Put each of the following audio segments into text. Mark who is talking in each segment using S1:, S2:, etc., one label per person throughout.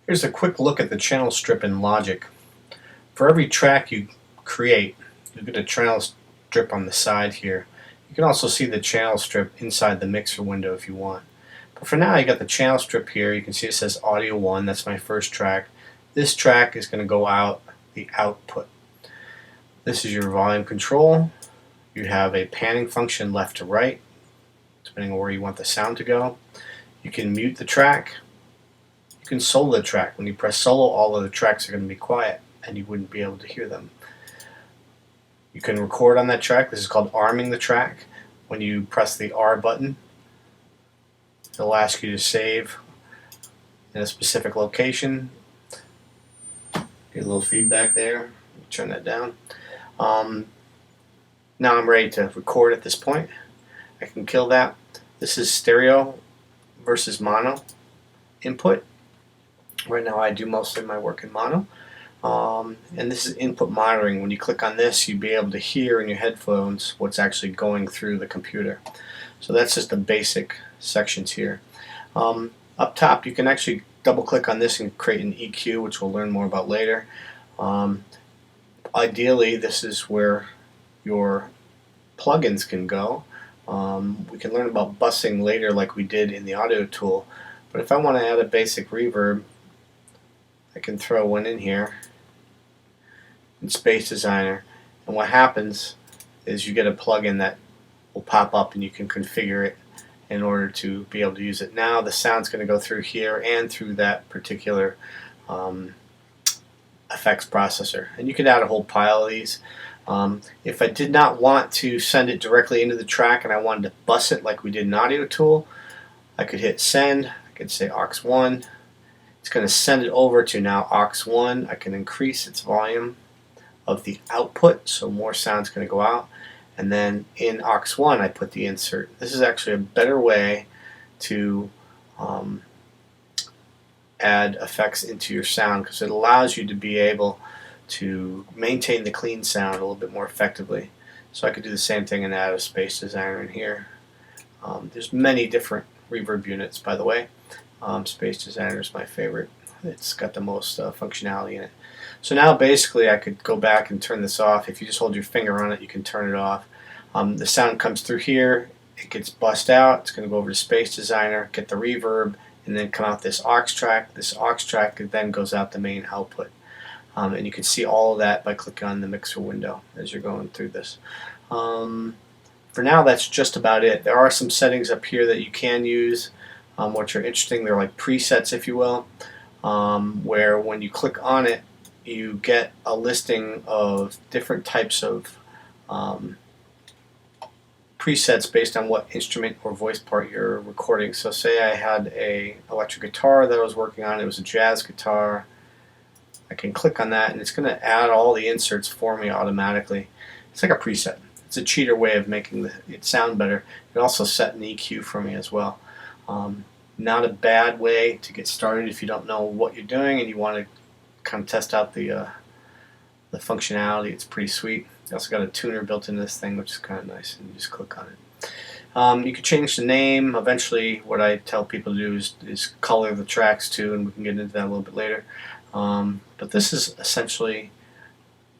S1: Here's a quick look at the channel strip in Logic. For every track you create, you get a channel strip on the side here. You can also see the channel strip inside the mixer window if you want. But for now, you got the channel strip here. You can see it says Audio 1. That's my first track. This track is going to go out the output. This is your volume control. You have a panning function left to right, depending on where you want the sound to go. You can mute the track. You can solo the track. When you press solo, all of the tracks are going to be quiet and you wouldn't be able to hear them. You can record on that track. This is called arming the track. When you press the R button, it'll ask you to save in a specific location. Get a little feedback there. Turn that down. Now I'm ready to record at this point. I can kill that. This is stereo versus mono input. Right now I do most of my work in mono. And this is input monitoring. When you click on this, you'll be able to hear in your headphones what's actually going through the computer. So that's just the basic sections here. Up top, you can actually double click on this and create an EQ, which we'll learn more about later. Ideally, this is where your plugins can go. We can learn about busing later like we did in the audio tool. But if I want to add a basic reverb, I can throw one in here in Space Designer, and what happens is you get a plugin that will pop up and you can configure it in order to be able to use it. Now the sound's going to go through here and through that particular effects processor, and you could add a whole pile of these. If I did not want to send it directly into the track and I wanted to bus it like we did in Audio Tool, I could hit send. I could say aux 1. It's going to send it over to now aux 1. I can increase its volume of the output, so more sound's going to go out. And then in aux 1, I put the insert. This is actually a better way to add effects into your sound because it allows you to be able to maintain the clean sound a little bit more effectively. So I could do the same thing and add a Space Designer in here. There's many different reverb units, by the way. Space Designer is my favorite. It's got the most functionality in it. So now basically I could go back and turn this off. If you just hold your finger on it, you can turn it off. The sound comes through here, it gets bussed out, it's going to go over to Space Designer, get the reverb, and then come out this aux track. This aux track then goes out the main output. And you can see all of that by clicking on the mixer window as you're going through this. For now, that's just about it. There are some settings up here that you can use, which are interesting. They're like presets, if you will, where when you click on it, you get a listing of different types of presets based on what instrument or voice part you're recording. So say I had a electric guitar that I was working on. It was a jazz guitar. I can click on that and it's going to add all the inserts for me automatically. It's like a preset. It's a cheater way of making it sound better. It also set an EQ for me as well. Not a bad way to get started if you don't know what you're doing and you want to kind of test out the functionality. It's pretty sweet. You also got a tuner built into this thing, which is kind of nice, and you just click on it. You can change the name. Eventually, what I tell people to do is color the tracks too, and we can get into that a little bit later. But this is essentially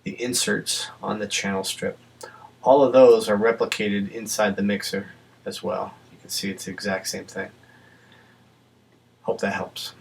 S1: the inserts on the channel strip. All of those are replicated inside the mixer as well. You can see it's the exact same thing. Hope that helps.